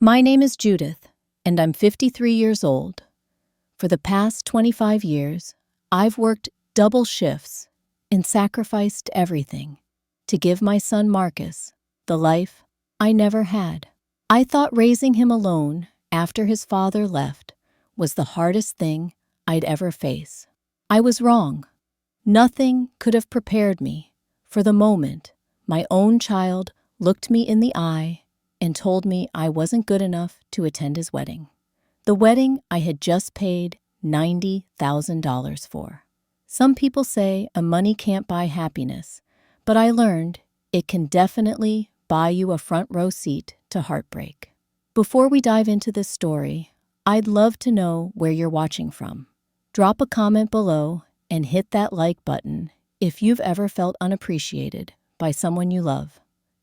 My name is Judith, and I'm 53 years old. For the past 25 years, I've worked double shifts and sacrificed everything to give my son Marcus the life I never had. I thought raising him alone after his father left was the hardest thing I'd ever face. I was wrong. Nothing could have prepared me for the moment my own child looked me in the eye and told me I wasn't good enough to attend his wedding. The wedding I had just paid $90,000 for. Some people say money can't buy happiness, but I learned it can definitely buy you a front row seat to heartbreak. Before we dive into this story, I'd love to know where you're watching from. Drop a comment below and hit that like button if you've ever felt unappreciated by someone you love.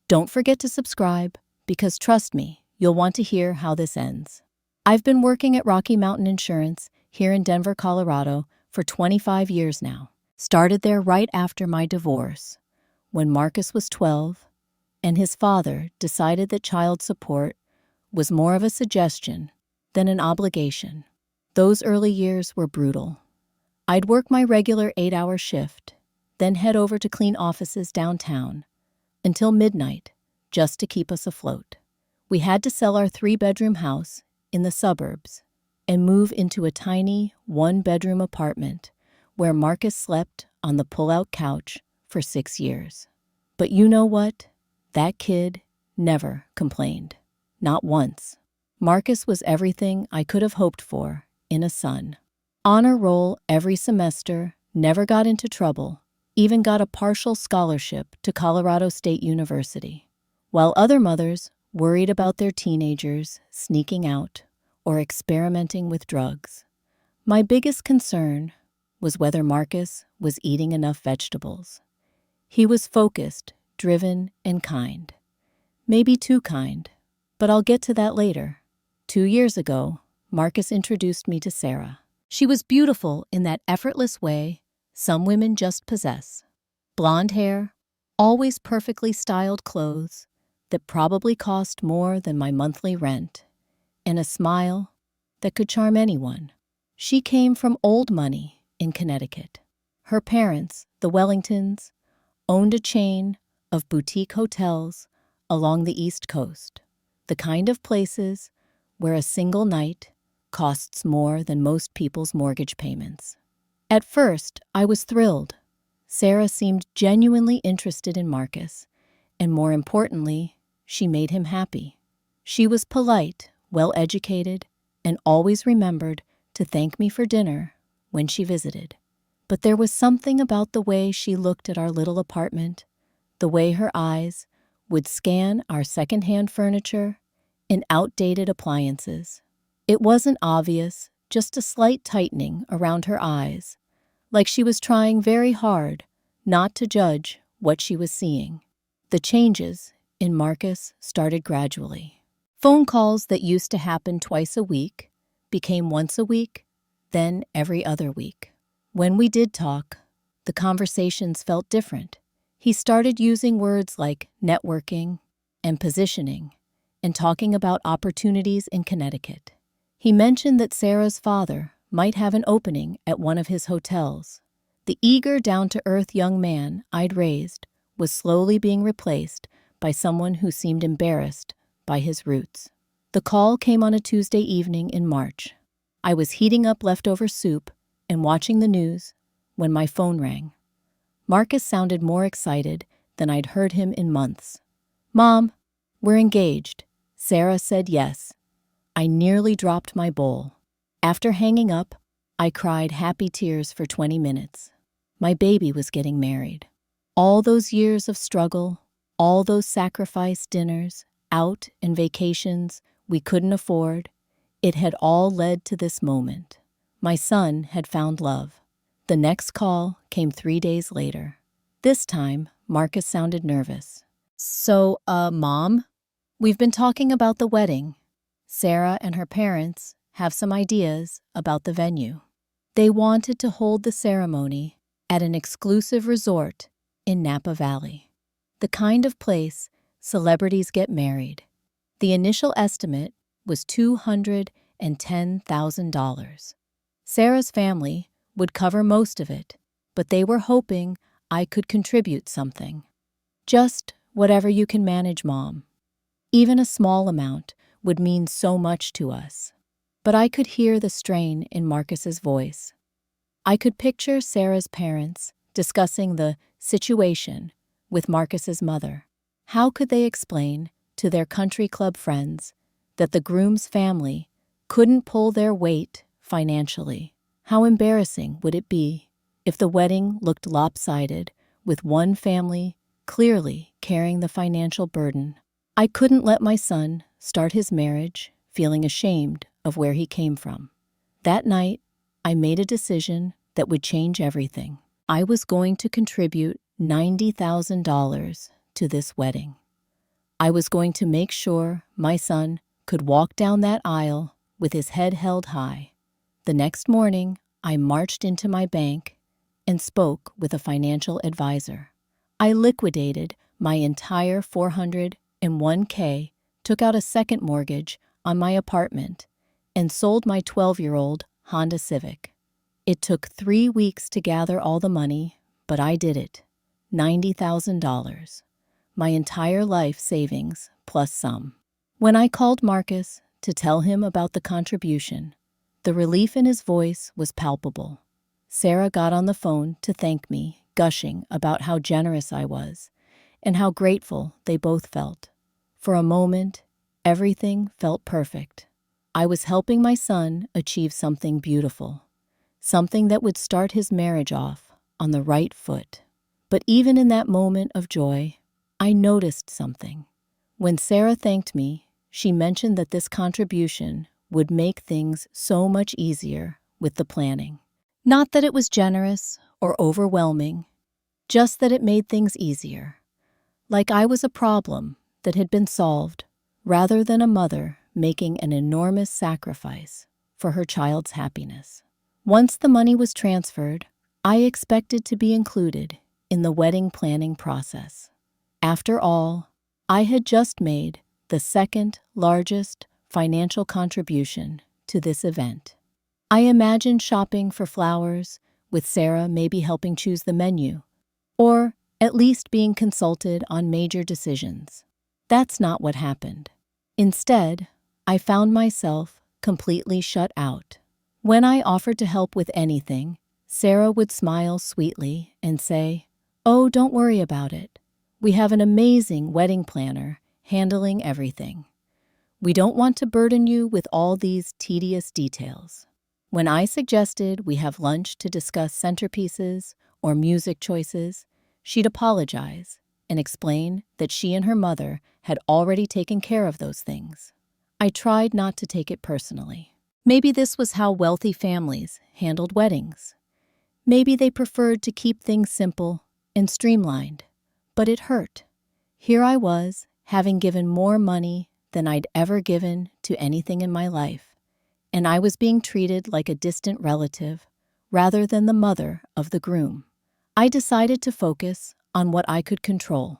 Don't forget to subscribe, because trust me, you'll want to hear how this ends. I've been working at Rocky Mountain Insurance here in Denver, Colorado for 25 years now. Started there right after my divorce, when Marcus was 12, and his father decided that child support was more of a suggestion than an obligation. Those early years were brutal. I'd work my regular 8-hour shift, then head over to clean offices downtown until midnight just to keep us afloat. We had to sell our 3-bedroom house in the suburbs and move into a tiny 1-bedroom apartment where Marcus slept on the pull-out couch for 6 years. But you know what? That kid never complained. Not once. Marcus was everything I could have hoped for in a son. Honor roll every semester, never got into trouble, even got a partial scholarship to Colorado State University. While other mothers worried about their teenagers sneaking out or experimenting with drugs, my biggest concern was whether Marcus was eating enough vegetables. He was focused, driven, and kind. Maybe too kind, but I'll get to that later. 2 years ago, Marcus introduced me to Sarah. She was beautiful in that effortless way some women just possess. Blonde hair, always perfectly styled clothes that probably cost more than my monthly rent, and a smile that could charm anyone. She came from old money in Connecticut. Her parents, the Wellingtons, owned a chain of boutique hotels along the East Coast, the kind of places where a single night costs more than most people's mortgage payments. At first, I was thrilled. Sarah seemed genuinely interested in Marcus, and more importantly, she made him happy. She was polite, well-educated, and always remembered to thank me for dinner when she visited. But there was something about the way she looked at our little apartment, the way her eyes would scan our secondhand furniture and outdated appliances. It wasn't obvious, just a slight tightening around her eyes, like she was trying very hard not to judge what she was seeing. The changes in Marcus started gradually. Phone calls that used to happen twice a week became once a week, then every other week. When we did talk, the conversations felt different. He started using words like networking and positioning and talking about opportunities in Connecticut. He mentioned that Sarah's father might have an opening at one of his hotels. The eager, down-to-earth young man I'd raised was slowly being replaced by someone who seemed embarrassed by his roots. The call came on a Tuesday evening in March. I was heating up leftover soup and watching the news when my phone rang. Marcus sounded more excited than I'd heard him in months. "Mom, we're engaged." Sarah said yes. I nearly dropped my bowl. After hanging up, I cried happy tears for 20 minutes. My baby was getting married. All those years of struggle, all those sacrificed dinners, out and vacations we couldn't afford, it had all led to this moment. My son had found love. The next call came 3 days later. This time, Marcus sounded nervous. "So, Mom, we've been talking about the wedding. Sarah and her parents have some ideas about the venue. They wanted to hold the ceremony at an exclusive resort in Napa Valley, the kind of place celebrities get married. The initial estimate was $210,000. Sarah's family would cover most of it, but they were hoping I could contribute something. Just whatever you can manage, Mom. Even a small amount would mean so much to us. But I could hear the strain in Marcus's voice. I could picture Sarah's parents discussing the situation with Marcus's mother. How could they explain to their country club friends that the groom's family couldn't pull their weight financially? How embarrassing would it be if the wedding looked lopsided, with one family clearly carrying the financial burden? I couldn't let my son start his marriage feeling ashamed of where he came from. That night, I made a decision that would change everything. I was going to contribute $90,000 to this wedding. I was going to make sure my son could walk down that aisle with his head held high. The next morning, I marched into my bank and spoke with a financial advisor. I liquidated my entire $401k, took out a second mortgage on my apartment, and sold my 12-year-old Honda Civic. It took 3 weeks to gather all the money, but I did it. $90,000. My entire life savings plus some. When I called Marcus to tell him about the contribution, the relief in his voice was palpable. Sarah got on the phone to thank me, gushing about how generous I was and how grateful they both felt. For a moment, everything felt perfect. I was helping my son achieve something beautiful, something that would start his marriage off on the right foot. But even in that moment of joy, I noticed something. When Sarah thanked me, she mentioned that this contribution would make things so much easier with the planning. Not that it was generous or overwhelming, just that it made things easier. Like I was a problem that had been solved, rather than a mother making an enormous sacrifice for her child's happiness. Once the money was transferred, I expected to be included in the wedding planning process. After all, I had just made the second largest financial contribution to this event. I imagined shopping for flowers, with Sarah maybe helping choose the menu, or at least being consulted on major decisions. That's not what happened. Instead, I found myself completely shut out. When I offered to help with anything, Sarah would smile sweetly and say, "Oh, don't worry about it. We have an amazing wedding planner handling everything. We don't want to burden you with all these tedious details." When I suggested we have lunch to discuss centerpieces or music choices, she'd apologize and explain that she and her mother had already taken care of those things. I tried not to take it personally. Maybe this was how wealthy families handled weddings. Maybe they preferred to keep things simple and streamlined, but it hurt. Here I was, having given more money than I'd ever given to anything in my life, and I was being treated like a distant relative rather than the mother of the groom. I decided to focus on what I could control.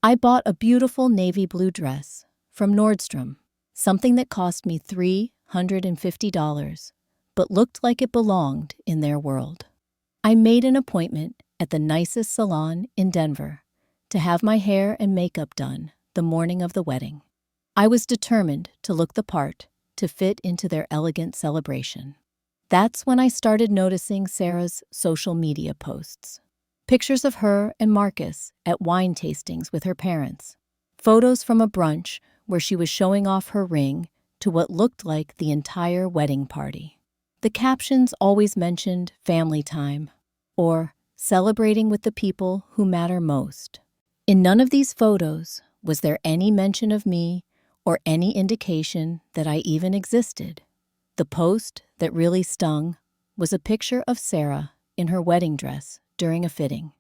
I bought a beautiful navy blue dress from Nordstrom, something that cost me $350, but looked like it belonged in their world. I made an appointment at the nicest salon in Denver to have my hair and makeup done the morning of the wedding. I was determined to look the part, to fit into their elegant celebration. That's when I started noticing Sarah's social media posts. Pictures of her and Marcus at wine tastings with her parents. Photos from a brunch where she was showing off her ring to what looked like the entire wedding party. The captions always mentioned family time or celebrating with the people who matter most. In none of these photos was there any mention of me or any indication that I even existed. The post that really stung was a picture of Sarah in her wedding dress during a fitting.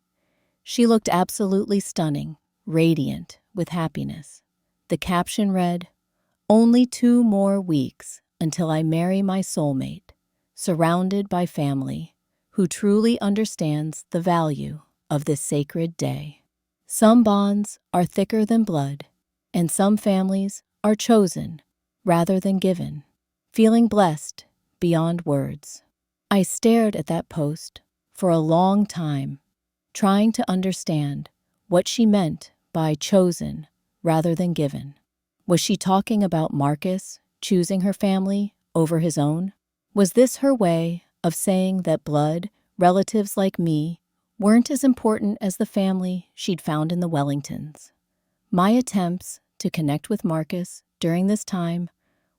She looked absolutely stunning, radiant with happiness. The caption read, "Only 2 more weeks until I marry my soulmate, surrounded by family who truly understands the value of this sacred day." Some bonds are thicker than blood, and some families are chosen rather than given, feeling blessed beyond words. I stared at that post for a long time, trying to understand what she meant by chosen rather than given. Was she talking about Marcus choosing her family over his own? Was this her way of saying that blood relatives like me weren't as important as the family she'd found in the Wellingtons? My attempts to connect with Marcus during this time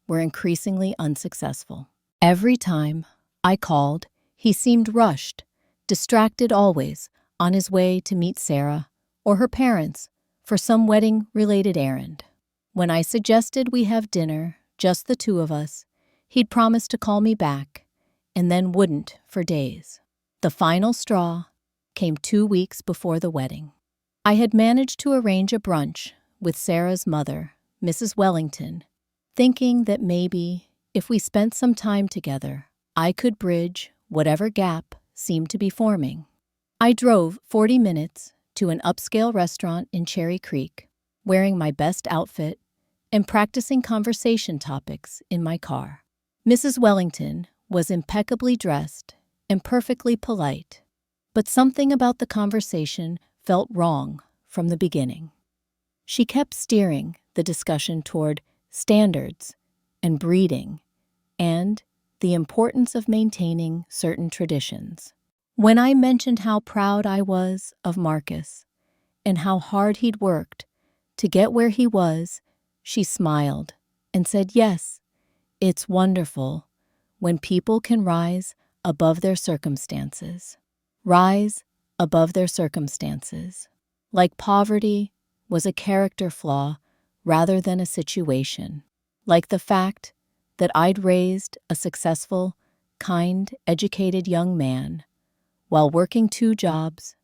were increasingly unsuccessful. Every time I called, he seemed rushed, distracted always, on his way to meet Sarah or her parents for some wedding-related errand. When I suggested we have dinner, just the two of us, he'd promised to call me back, and then wouldn't for days. The final straw came 2 weeks before the wedding. I had managed to arrange a brunch with Sarah's mother, Mrs. Wellington, thinking that maybe if we spent some time together, I could bridge whatever gap seemed to be forming. I drove 40 minutes to an upscale restaurant in Cherry Creek, wearing my best outfit and practicing conversation topics in my car. Mrs. Wellington was impeccably dressed and perfectly polite, but something about the conversation felt wrong from the beginning. She kept steering the discussion toward standards and breeding and the importance of maintaining certain traditions. When I mentioned how proud I was of Marcus and how hard he'd worked to get where he was, she smiled and said, "Yes, it's wonderful when people can rise above their circumstances. Rise above their circumstances. Like poverty was a character flaw rather than a situation. Like the fact that I'd raised a successful, kind, educated young man while working 2 jobs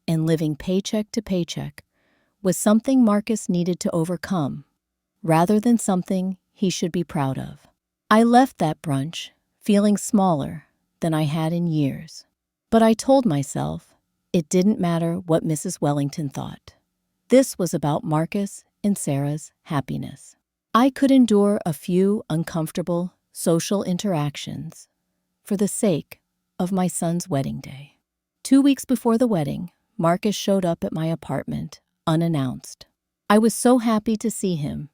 and living paycheck to paycheck was something Marcus needed to overcome, rather than something he should be proud of." I left that brunch feeling smaller than I had in years, but I told myself it didn't matter what Mrs. Wellington thought. This was about Marcus and Sarah's happiness. I could endure a few uncomfortable social interactions for the sake of my son's wedding day. 2 weeks before the wedding, Marcus showed up at my apartment unannounced. I was so happy to see him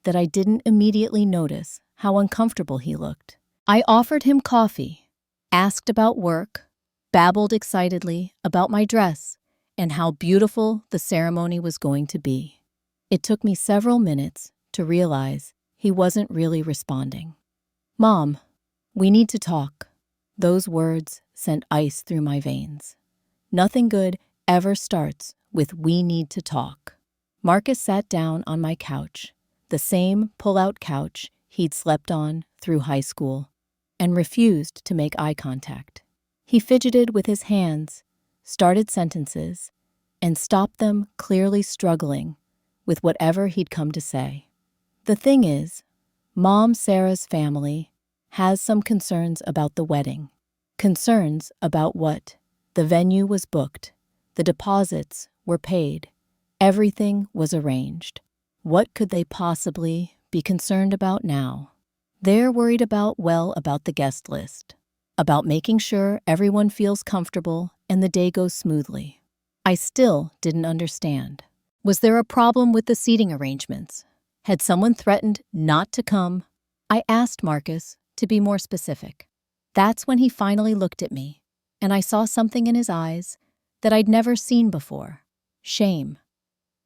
that I didn't immediately notice how uncomfortable he looked. I offered him coffee, asked about work, babbled excitedly about my dress and how beautiful the ceremony was going to be. It took me several minutes to realize he wasn't really responding. "Mom, we need to talk." Those words sent ice through my veins. Nothing good ever starts with "we need to talk." Marcus sat down on my couch, the same pull-out couch he'd slept on through high school, and refused to make eye contact. He fidgeted with his hands, started sentences, and stopped them clearly struggling with whatever he'd come to say. "The thing is, Mom Sarah's family has some concerns about the wedding. Concerns about what? The venue was booked. The deposits were paid. Everything was arranged. What could they possibly be concerned about now? They're worried about the guest list, about making sure everyone feels comfortable and the day goes smoothly." I still didn't understand. Was there a problem with the seating arrangements? Had someone threatened not to come? I asked Marcus to be more specific. That's when he finally looked at me, and I saw something in his eyes that I'd never seen before: shame.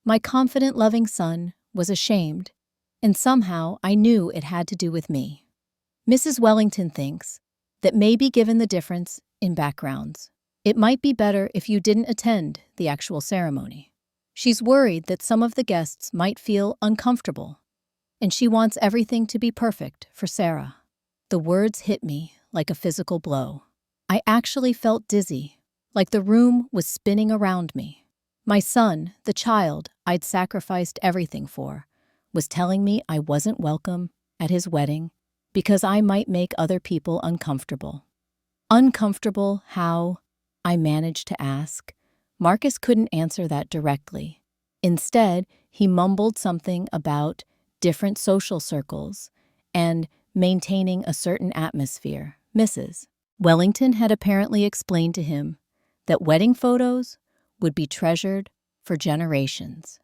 My confident, loving son was ashamed, and somehow I knew it had to do with me. Mrs. Wellington thinks that maybe given the difference in backgrounds, it might be better if you didn't attend the actual ceremony. She's worried that some of the guests might feel uncomfortable, and she wants everything to be perfect for Sarah. The words hit me like a physical blow. I actually felt dizzy, like the room was spinning around me. My son, the child I'd sacrificed everything for, was telling me I wasn't welcome at his wedding because I might make other people uncomfortable. Uncomfortable how? I managed to ask. Marcus couldn't answer that directly. Instead, he mumbled something about different social circles and maintaining a certain atmosphere. Mrs. Wellington had apparently explained to him that wedding photos would be treasured for generations,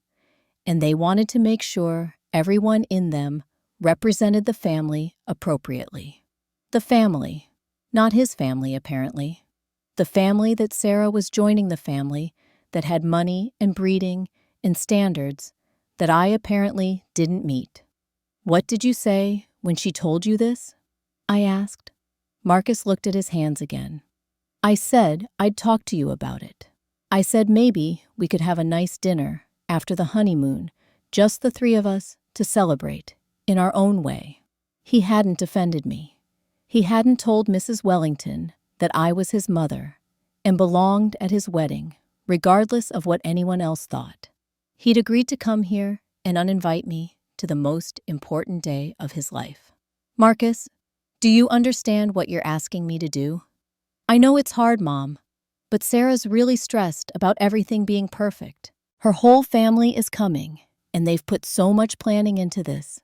and they wanted to make sure everyone in them represented the family appropriately. The family, not his family apparently. The family that Sarah was joining, the family that had money and breeding and standards that I apparently didn't meet. "What did you say when she told you this?" I asked. Marcus looked at his hands again. "I said I'd talk to you about it. I said maybe we could have a nice dinner after the honeymoon, just the three of us, to celebrate in our own way." He hadn't offended me. He hadn't told Mrs. Wellington that I was his mother and belonged at his wedding, regardless of what anyone else thought. He'd agreed to come here and uninvite me to the most important day of his life. "Marcus, do you understand what you're asking me to do? I know it's hard, Mom, but Sarah's really stressed about everything being perfect. Her whole family is coming, and they've put so much planning into this.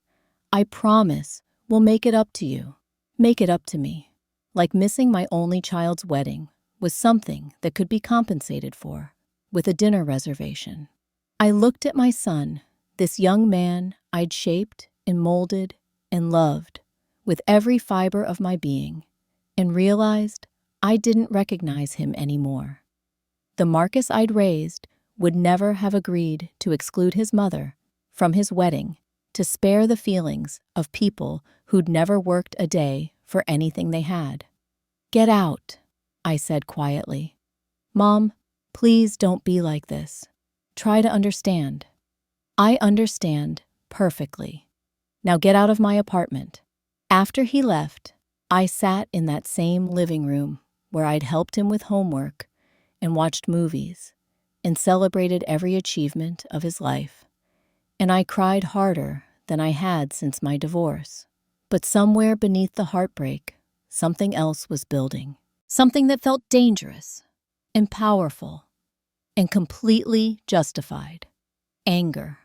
I promise we'll make it up to you. Make it up to me. Like missing my only child's wedding was something that could be compensated for with a dinner reservation." I looked at my son, this young man I'd shaped and molded and loved with every fiber of my being, and realized I didn't recognize him anymore. The Marcus I'd raised would never have agreed to exclude his mother from his wedding to spare the feelings of people who'd never worked a day for anything they had. "Get out," I said quietly. "Mom, please don't be like this. Try to understand." "I understand perfectly. Now get out of my apartment." After he left, I sat in that same living room where I'd helped him with homework and watched movies and celebrated every achievement of his life. And I cried harder than I had since my divorce. But somewhere beneath the heartbreak, something else was building. Something that felt dangerous and powerful and completely justified. Anger.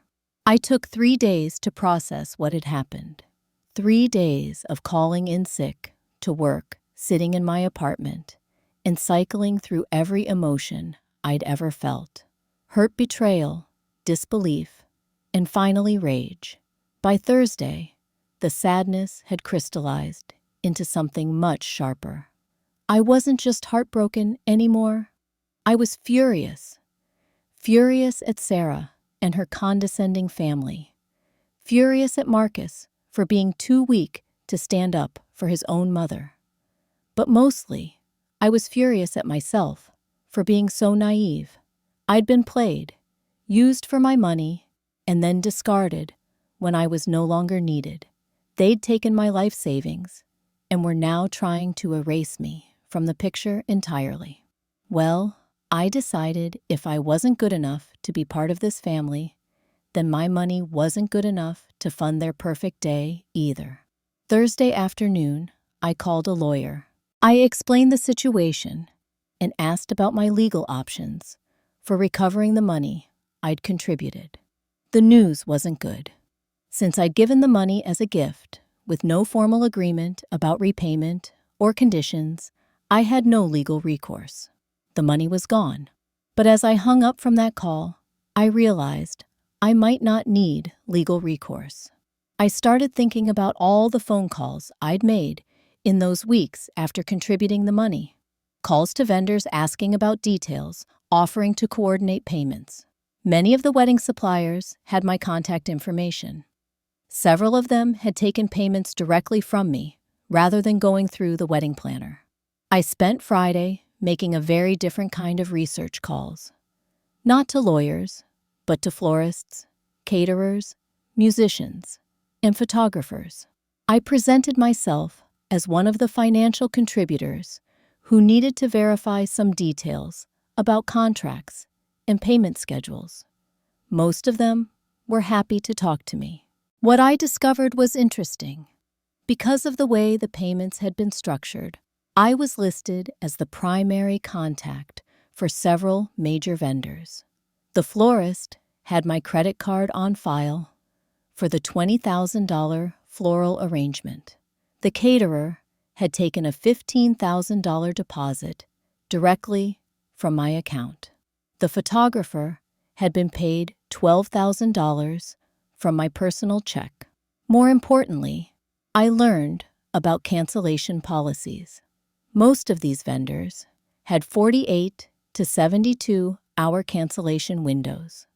I took 3 days to process what had happened. 3 days of calling in sick to work, sitting in my apartment, and cycling through every emotion I'd ever felt. Hurt, betrayal, disbelief, and finally rage. By Thursday, the sadness had crystallized into something much sharper. I wasn't just heartbroken anymore. I was furious. Furious at Sarah and her condescending family. Furious at Marcus for being too weak to stand up for his own mother. But mostly, I was furious at myself for being so naive. I'd been played, used for my money, and then discarded when I was no longer needed. They'd taken my life savings and were now trying to erase me from the picture entirely. Well, I decided if I wasn't good enough to be part of this family, then my money wasn't good enough to fund their perfect day either. Thursday afternoon, I called a lawyer. I explained the situation and asked about my legal options for recovering the money I'd contributed. The news wasn't good. Since I'd given the money as a gift, with no formal agreement about repayment or conditions, I had no legal recourse. The money was gone. But as I hung up from that call, I realized I might not need legal recourse. I started thinking about all the phone calls I'd made in those weeks after contributing the money. Calls to vendors asking about details, offering to coordinate payments. Many of the wedding suppliers had my contact information. Several of them had taken payments directly from me rather than going through the wedding planner. I spent Friday making a very different kind of research calls. Not to lawyers, but to florists, caterers, musicians, and photographers. I presented myself as one of the financial contributors who needed to verify some details about contracts and payment schedules. Most of them were happy to talk to me. What I discovered was interesting. Because of the way the payments had been structured, I was listed as the primary contact for several major vendors. The florist had my credit card on file for the $20,000 floral arrangement. The caterer had taken a $15,000 deposit directly from my account. The photographer had been paid $12,000 from my personal check. More importantly, I learned about cancellation policies. Most of these vendors had 48 to 72-hour cancellation windows.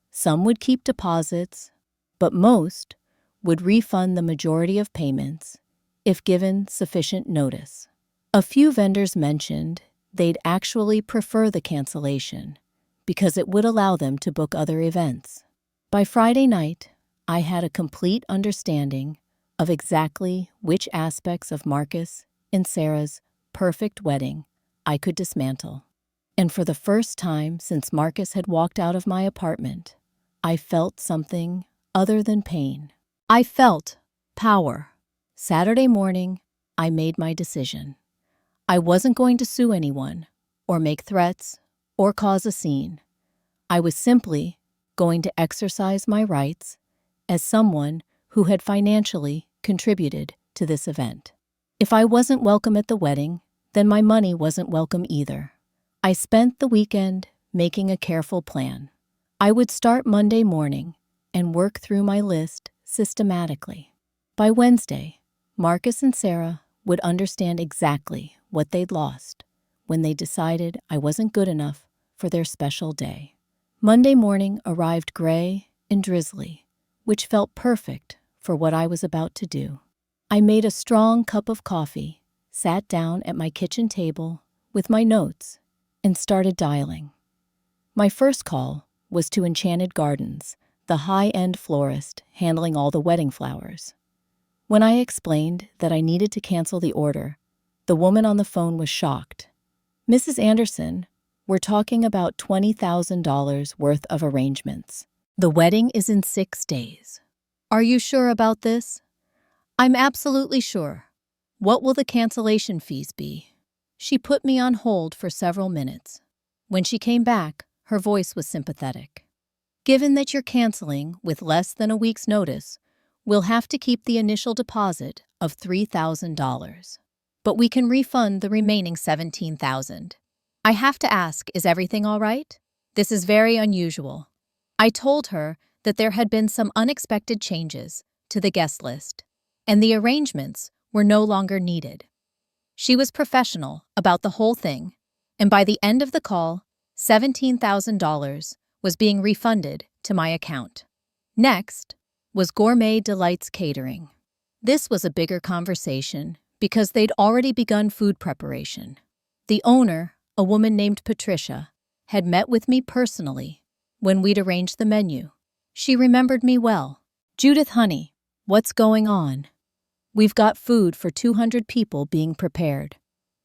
Some would keep deposits, but most would refund the majority of payments if given sufficient notice. A few vendors mentioned they'd actually prefer the cancellation because it would allow them to book other events. By Friday night, I had a complete understanding of exactly which aspects of Marcus and Sarah's perfect wedding I could dismantle. And for the first time since Marcus had walked out of my apartment, I felt something other than pain. I felt power. Saturday morning, I made my decision. I wasn't going to sue anyone, or make threats, or cause a scene. I was simply going to exercise my rights as someone who had financially contributed to this event. If I wasn't welcome at the wedding, then my money wasn't welcome either. I spent the weekend making a careful plan. I would start Monday morning and work through my list systematically. By Wednesday, Marcus and Sarah would understand exactly what they'd lost when they decided I wasn't good enough for their special day. Monday morning arrived gray and drizzly, which felt perfect for what I was about to do. I made a strong cup of coffee, sat down at my kitchen table with my notes, and started dialing. My first call was to Enchanted Gardens, the high-end florist handling all the wedding flowers. When I explained that I needed to cancel the order, the woman on the phone was shocked. "Mrs. Anderson, we're talking about $20,000 worth of arrangements. The wedding is in 6 days. Are you sure about this?" "I'm absolutely sure. What will the cancellation fees be?" She put me on hold for several minutes. When she came back, her voice was sympathetic. "Given that you're canceling with less than a week's notice, we'll have to keep the initial deposit of $3,000. But we can refund the remaining $17,000. I have to ask, is everything all right? This is very unusual." I told her that there had been some unexpected changes to the guest list, and the arrangements were no longer needed. She was professional about the whole thing, and by the end of the call, $17,000 was being refunded to my account. Next was Gourmet Delights Catering. This was a bigger conversation because they'd already begun food preparation. The owner, a woman named Patricia, had met with me personally when we'd arranged the menu. She remembered me well. "Judith, honey, what's going on?" "We've got food for 200 people being prepared.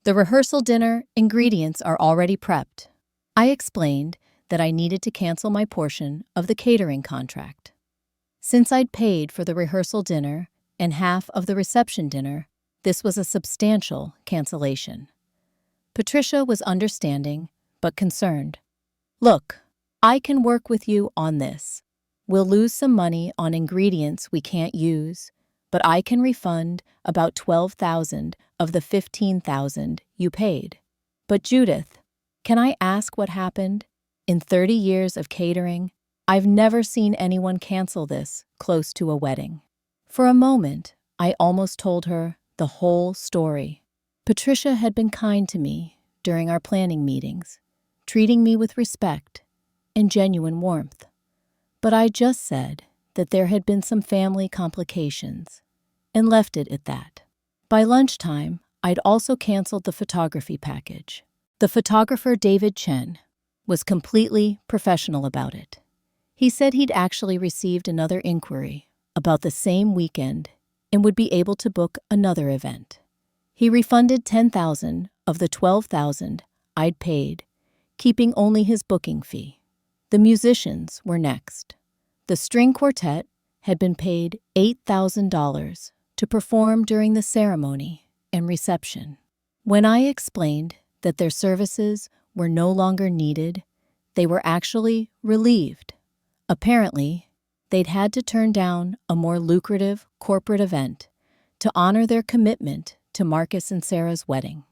The rehearsal dinner ingredients are already prepped." I explained that I needed to cancel my portion of the catering contract. Since I'd paid for the rehearsal dinner and half of the reception dinner, this was a substantial cancellation. Patricia was understanding, but concerned. "Look, I can work with you on this. We'll lose some money on ingredients we can't use, but I can refund about $12,000 of the $15,000 you paid." "But Judith, can I ask what happened? In 30 years of catering, I've never seen anyone cancel this close to a wedding." For a moment, I almost told her the whole story. Patricia had been kind to me during our planning meetings, treating me with respect and genuine warmth. But I just said that there had been some family complications and left it at that. By lunchtime, I'd also canceled the photography package. The photographer, David Chen, was completely professional about it. He said he'd actually received another inquiry about the same weekend and would be able to book another event. He refunded $10,000 of the $12,000 I'd paid, keeping only his booking fee. The musicians were next. The string quartet had been paid $8,000 to perform during the ceremony and reception. When I explained that their services were no longer needed, they were actually relieved. Apparently, They'd had to turn down a more lucrative corporate event to honor their commitment to Marcus and Sarah's wedding.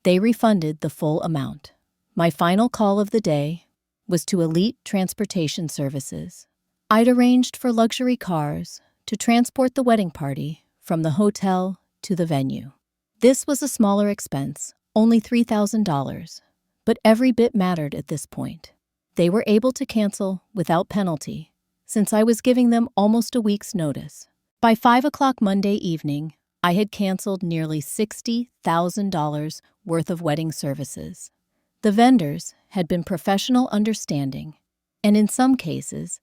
They refunded the full amount. My final call of the day was to Elite Transportation Services. I'd arranged for luxury cars to transport the wedding party from the hotel to the venue. This was a smaller expense, only $3,000, but every bit mattered at this point. They were able to cancel without penalty, since I was giving them almost a week's notice. By 5 o'clock Monday evening, I had canceled nearly $60,000 worth of wedding services. The vendors had been professional, understanding, and in some cases,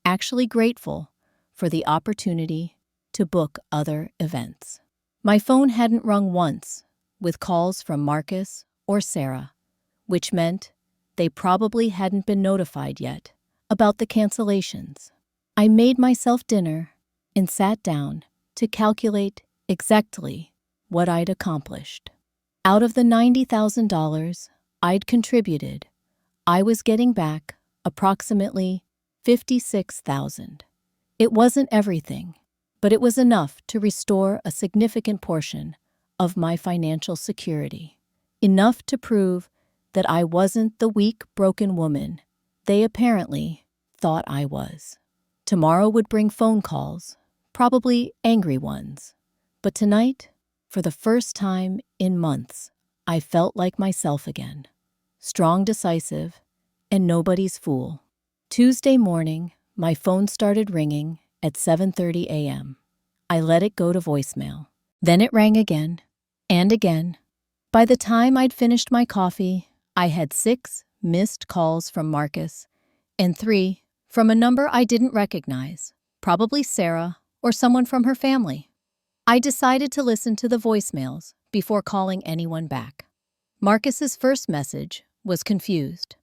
actually grateful for the opportunity to book other events. My phone hadn't rung once with calls from Marcus or Sarah, which meant they probably hadn't been notified yet about the cancellations. I made myself dinner and sat down to calculate exactly what I'd accomplished. Out of the $90,000 I'd contributed, I was getting back approximately $56,000. It wasn't everything, but it was enough to restore a significant portion of my financial security. Enough to prove that I wasn't the weak, broken woman they apparently thought I was. Tomorrow would bring phone calls, probably angry ones. But tonight, for the first time in months, I felt like myself again. Strong, decisive, and nobody's fool. Tuesday morning, my phone started ringing at 7:30 a.m. I let it go to voicemail. Then it rang again and again. By the time I'd finished my coffee, I had 6 missed calls from Marcus and 3 from a number I didn't recognize, probably Sarah or someone from her family. I decided to listen to the voicemails before calling anyone back. Marcus's first message was confused.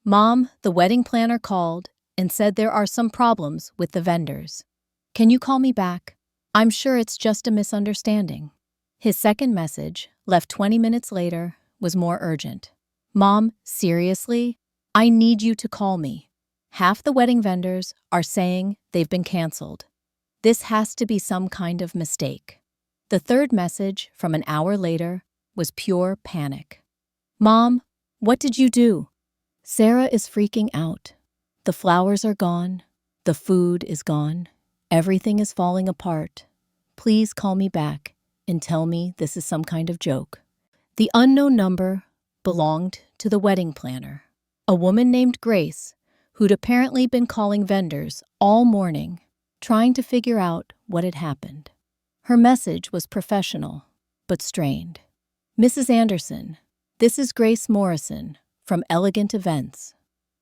"Mom, the wedding planner called and said there are some problems with the vendors. Can you call me back? I'm sure it's just a misunderstanding." His second message, left 20 minutes later, was more urgent. "Mom, seriously? I need you to call me. Half the wedding vendors are saying they've been canceled. This has to be some kind of mistake." The third message, from an hour later, was pure panic. "Mom, what did you do? Sarah is freaking out. The flowers are gone. The food is gone. Everything is falling apart. Please call me back and tell me this is some kind of joke." The unknown number belonged to the wedding planner, a woman named Grace, who'd apparently been calling vendors all morning, trying to figure out what had happened. Her message was professional, but strained. "Mrs. Anderson, this is Grace Morrison from Elegant Events.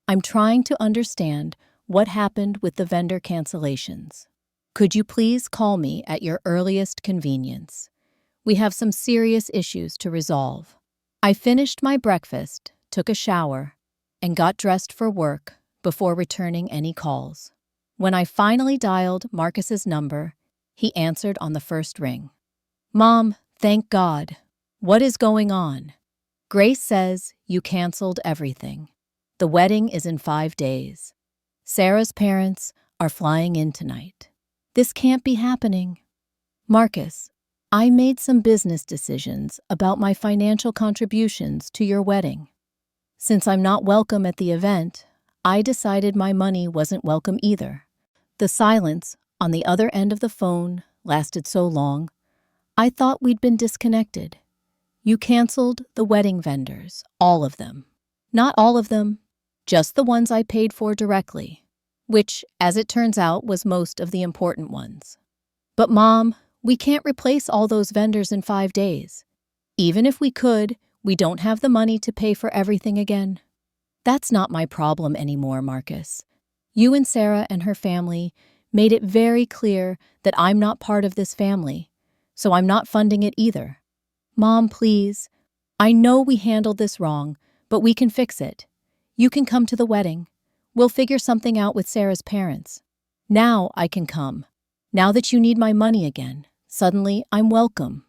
I'm trying to understand what happened with the vendor cancellations. Could you please call me at your earliest convenience? We have some serious issues to resolve." I finished my breakfast, took a shower, and got dressed for work before returning any calls. When I finally dialed Marcus's number, he answered on the first ring. "Mom, thank God. What is going on? Grace says you canceled everything. The wedding is in 5 days. Sarah's parents are flying in tonight. This can't be happening. Marcus, I made some business decisions about my financial contributions to your wedding. Since I'm not welcome at the event, I decided my money wasn't welcome either." The silence on the other end of the phone lasted so long, I thought we'd been disconnected. "You canceled the wedding vendors, all of them." "Not all of them, just the ones I paid for directly," which, as it turns out, was most of the important ones. "But Mom, we can't replace all those vendors in 5 days. Even if we could, we don't have the money to pay for everything again." "That's not my problem anymore, Marcus. You and Sarah and her family made it very clear that I'm not part of this family, so I'm not funding it either." "Mom, please. I know we handled this wrong, but we can fix it. You can come to the wedding. We'll figure something out with Sarah's parents. Now I can come. Now that you need my money again, suddenly I'm welcome."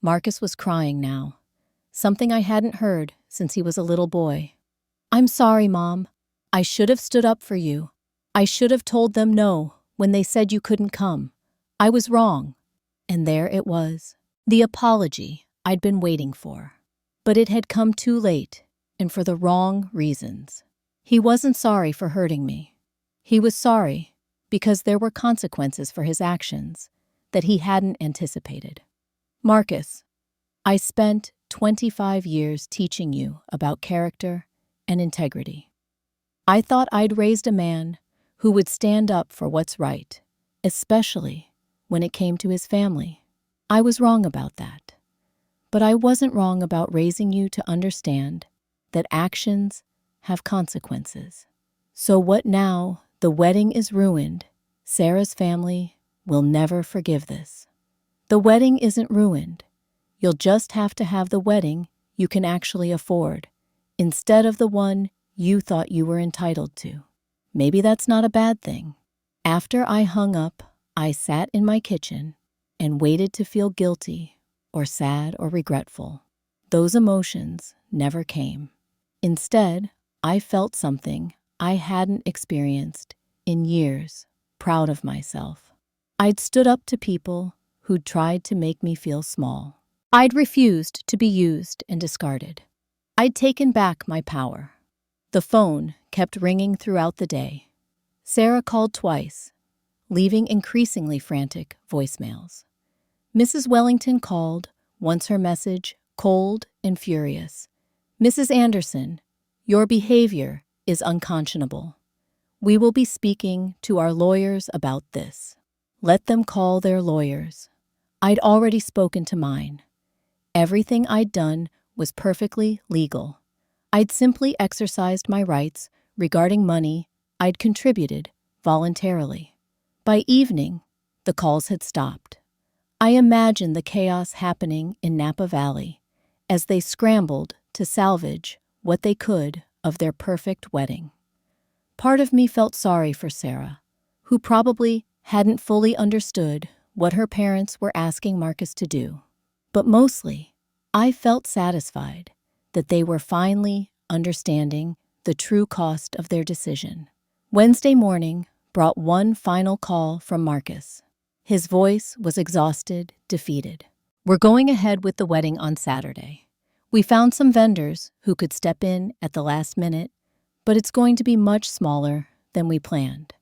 Marcus was crying now, something I hadn't heard since he was a little boy. "I'm sorry, Mom. I should have stood up for you. I should have told them no, when they said you couldn't come. I was wrong." And there it was, the apology I'd been waiting for. But it had come too late, and for the wrong reasons. He wasn't sorry for hurting me. He was sorry because there were consequences for his actions that he hadn't anticipated. "Marcus, I spent 25 years teaching you about character and integrity. I thought I'd raised a man who would stand up for what's right, especially when it came to his family. I was wrong about that. But I wasn't wrong about raising you to understand that actions have consequences. So what now? The wedding is ruined. Sarah's family will never forgive this." "The wedding isn't ruined. You'll just have to have the wedding you can actually afford, instead of the one you thought you were entitled to. Maybe that's not a bad thing." After I hung up, I sat in my kitchen and waited to feel guilty or sad or regretful. Those emotions never came. Instead, I felt something I hadn't experienced in years, proud of myself. I'd stood up to people who'd tried to make me feel small. I'd refused to be used and discarded. I'd taken back my power. The phone kept ringing throughout the day. Sarah called twice, leaving increasingly frantic voicemails. Mrs. Wellington called, once her message cold and furious. "Mrs. Anderson, your behavior is unconscionable. We will be speaking to our lawyers about this." Let them call their lawyers. I'd already spoken to mine. Everything I'd done was perfectly legal. I'd simply exercised my rights regarding money I'd contributed voluntarily. By evening, the calls had stopped. I imagined the chaos happening in Napa Valley as they scrambled to salvage what they could of their perfect wedding. Part of me felt sorry for Sarah, who probably hadn't fully understood what her parents were asking Marcus to do. But mostly, I felt satisfied that they were finally understanding the true cost of their decision. Wednesday morning brought one final call from Marcus. His voice was exhausted, defeated. "We're going ahead with the wedding on Saturday. We found some vendors who could step in at the last minute, but it's going to be much smaller than we planned.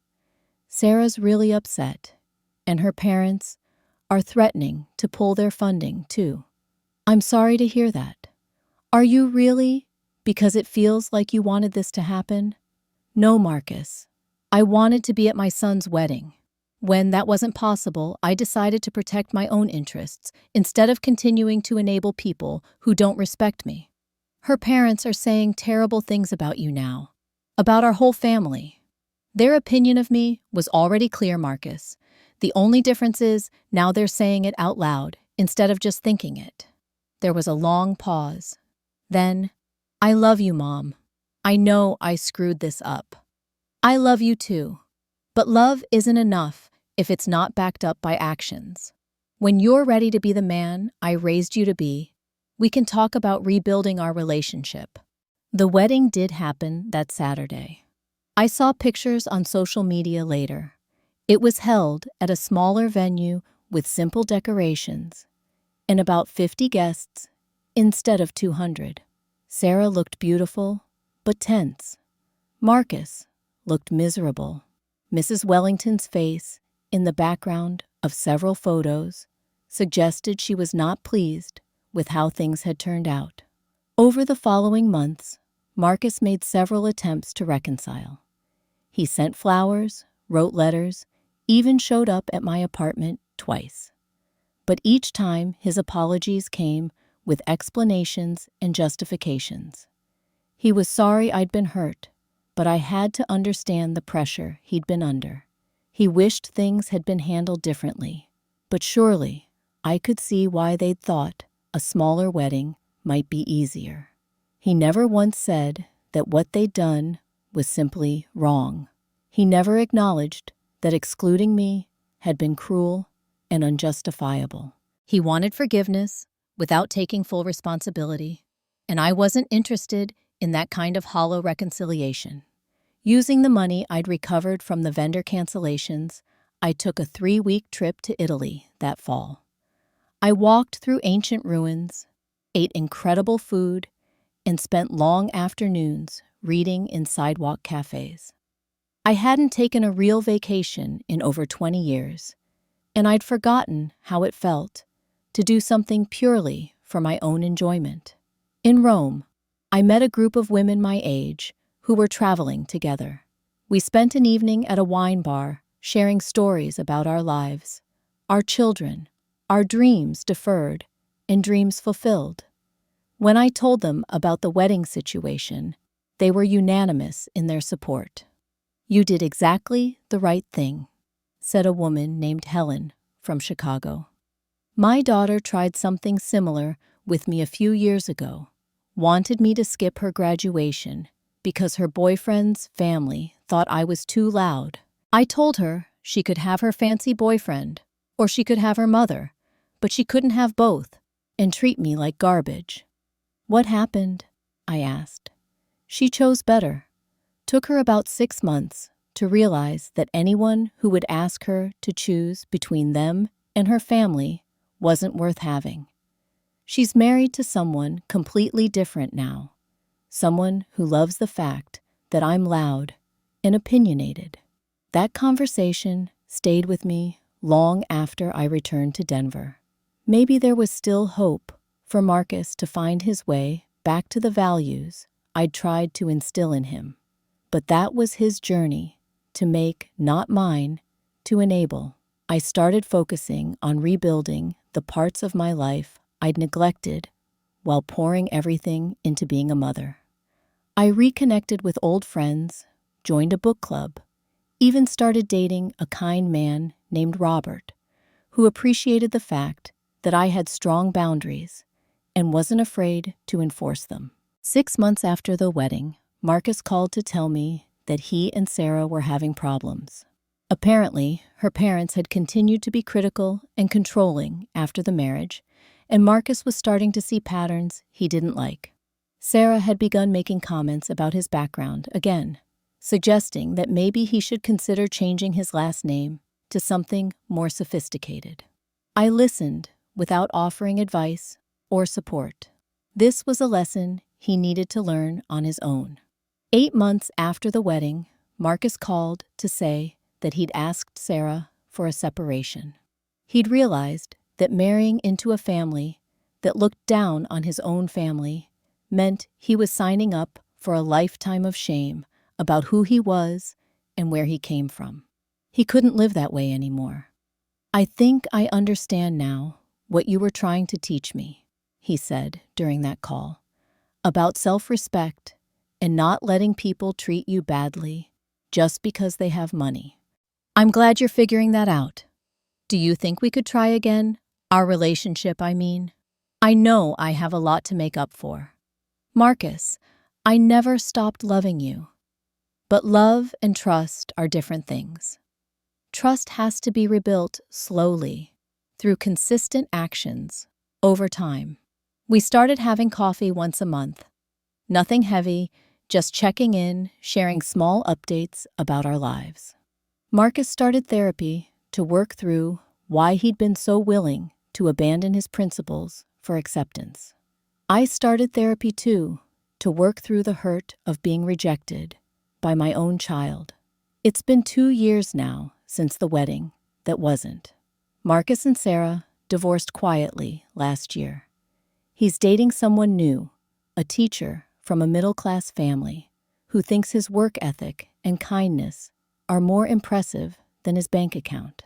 Sarah's really upset, and her parents are threatening to pull their funding, too." "I'm sorry to hear that. Are you really? Because it feels like you wanted this to happen." "No, Marcus. I wanted to be at my son's wedding. When that wasn't possible, I decided to protect my own interests instead of continuing to enable people who don't respect me. Her parents are saying terrible things about you now, about our whole family. Their opinion of me was already clear, Marcus. The only difference is now they're saying it out loud instead of just thinking it." There was a long pause. Then, "I love you, Mom. I know I screwed this up." "I love you too. But love isn't enough if it's not backed up by actions. When you're ready to be the man I raised you to be, we can talk about rebuilding our relationship." The wedding did happen that Saturday. I saw pictures on social media later. It was held at a smaller venue with simple decorations and about 50 guests instead of 200. Sarah looked beautiful, but tense. Marcus looked miserable. Mrs. Wellington's face, in the background of several photos, suggested she was not pleased with how things had turned out. Over the following months, Marcus made several attempts to reconcile. He sent flowers, wrote letters, even showed up at my apartment twice. But each time his apologies came with explanations and justifications. He was sorry I'd been hurt, but I had to understand the pressure he'd been under. He wished things had been handled differently, but surely I could see why they'd thought a smaller wedding might be easier. He never once said that what they'd done was simply wrong. He never acknowledged that excluding me had been cruel and unjustifiable. He wanted forgiveness without taking full responsibility, and I wasn't interested in that kind of hollow reconciliation. Using the money I'd recovered from the vendor cancellations, I took a 3-week trip to Italy that fall. I walked through ancient ruins, ate incredible food, and spent long afternoons reading in sidewalk cafes. I hadn't taken a real vacation in over 20 years, and I'd forgotten how it felt to do something purely for my own enjoyment. In Rome, I met a group of women my age who were traveling together. We spent an evening at a wine bar, sharing stories about our lives, our children, our dreams deferred, and dreams fulfilled. When I told them about the wedding situation, they were unanimous in their support. "You did exactly the right thing," said a woman named Helen from Chicago. "My daughter tried something similar with me a few years ago, wanted me to skip her graduation because her boyfriend's family thought I was too loud. I told her she could have her fancy boyfriend, or she could have her mother, but she couldn't have both and treat me like garbage." "What happened?" I asked. "She chose better. Took her about 6 months to realize that anyone who would ask her to choose between them and her family wasn't worth having. She's married to someone completely different now, someone who loves the fact that I'm loud and opinionated." That conversation stayed with me long after I returned to Denver. Maybe there was still hope for Marcus to find his way back to the values I'd tried to instill in him. But that was his journey to make, not mine, to enable. I started focusing on rebuilding the parts of my life I'd neglected while pouring everything into being a mother. I reconnected with old friends, joined a book club, even started dating a kind man named Robert, who appreciated the fact that I had strong boundaries and wasn't afraid to enforce them. 6 months after the wedding, Marcus called to tell me that he and Sarah were having problems. Apparently, her parents had continued to be critical and controlling after the marriage, and Marcus was starting to see patterns he didn't like. Sarah had begun making comments about his background again, suggesting that maybe he should consider changing his last name to something more sophisticated. I listened without offering advice or support. This was a lesson he needed to learn on his own. 8 months after the wedding, Marcus called to say that he'd asked Sarah for a separation. He'd realized that marrying into a family that looked down on his own family meant he was signing up for a lifetime of shame about who he was and where he came from. He couldn't live that way anymore. "I think I understand now what you were trying to teach me," he said during that call, "about self-respect and not letting people treat you badly just because they have money. I'm glad you're figuring that out. Do you think we could try again? Our relationship, I mean. I know I have a lot to make up for. Marcus, I never stopped loving you. But love and trust are different things. Trust has to be rebuilt slowly, through consistent actions, over time. We started having coffee once a month. Nothing heavy, just checking in, sharing small updates about our lives. Marcus started therapy to work through why he'd been so willing to abandon his principles for acceptance. I started therapy too, to work through the hurt of being rejected by my own child. It's been 2 years now since the wedding that wasn't. Marcus and Sarah divorced quietly last year. He's dating someone new, a teacher from a middle-class family who thinks his work ethic and kindness are more impressive than his bank account.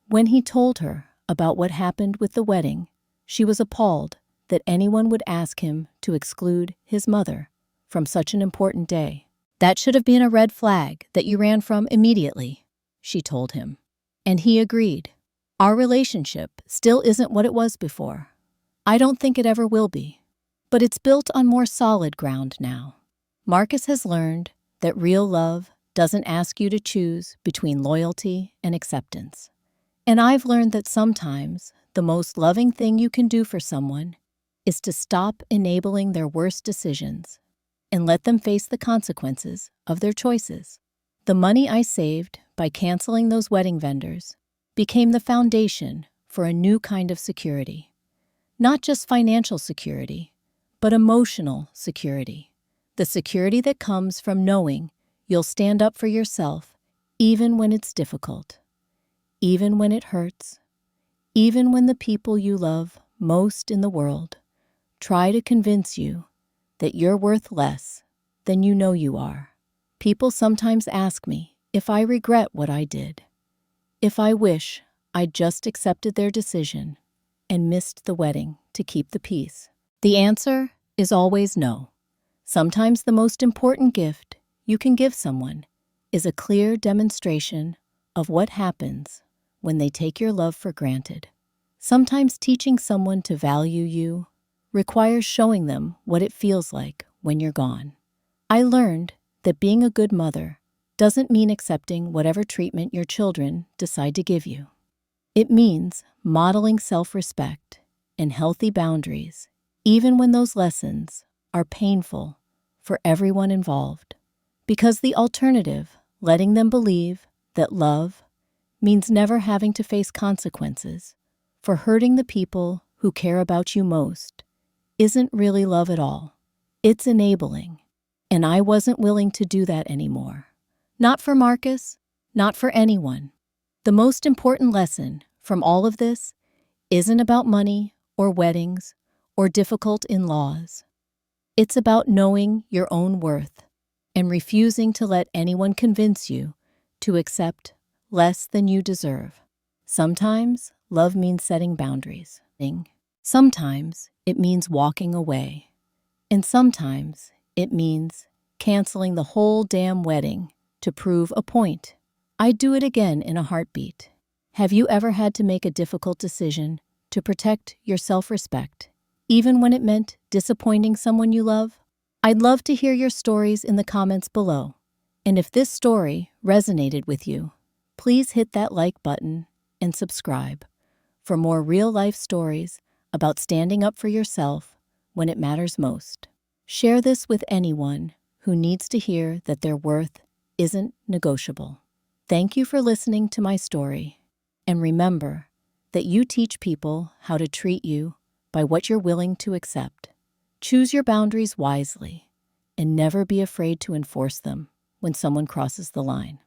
When he told her about what happened with the wedding, she was appalled that anyone would ask him to exclude his mother from such an important day. "That should have been a red flag that you ran from immediately," she told him. And he agreed. "Our relationship still isn't what it was before. I don't think it ever will be. But it's built on more solid ground now." Marcus has learned that real love doesn't ask you to choose between loyalty and acceptance. And I've learned that sometimes the most loving thing you can do for someone is to stop enabling their worst decisions and let them face the consequences of their choices. The money I saved by canceling those wedding vendors became the foundation for a new kind of security. Not just financial security, but emotional security. The security that comes from knowing you'll stand up for yourself even when it's difficult, even when it hurts, even when the people you love most in the world try to convince you that you're worth less than you know you are. People sometimes ask me if I regret what I did, if I wish I'd just accepted their decision and missed the wedding to keep the peace. The answer is always no. Sometimes the most important gift you can give someone is a clear demonstration of what happens when they take your love for granted. Sometimes teaching someone to value you requires showing them what it feels like when you're gone. I learned that being a good mother doesn't mean accepting whatever treatment your children decide to give you. It means modeling self-respect and healthy boundaries, even when those lessons are painful for everyone involved. Because the alternative, letting them believe that love means never having to face consequences for hurting the people who care about you most, isn't really love at all. It's enabling. And I wasn't willing to do that anymore. Not for Marcus, not for anyone. The most important lesson from all of this isn't about money or weddings or difficult in-laws. It's about knowing your own worth and refusing to let anyone convince you to accept less than you deserve. Sometimes love means setting boundaries. Sometimes it means walking away. And sometimes it means canceling the whole damn wedding to prove a point. I'd do it again in a heartbeat. Have you ever had to make a difficult decision to protect your self-respect, even when it meant disappointing someone you love? I'd love to hear your stories in the comments below. And if this story resonated with you, please hit that like button and subscribe for more real-life stories about standing up for yourself when it matters most. Share this with anyone who needs to hear that their worth isn't negotiable. Thank you for listening to my story. And remember that you teach people how to treat you by what you're willing to accept. Choose your boundaries wisely and never be afraid to enforce them when someone crosses the line.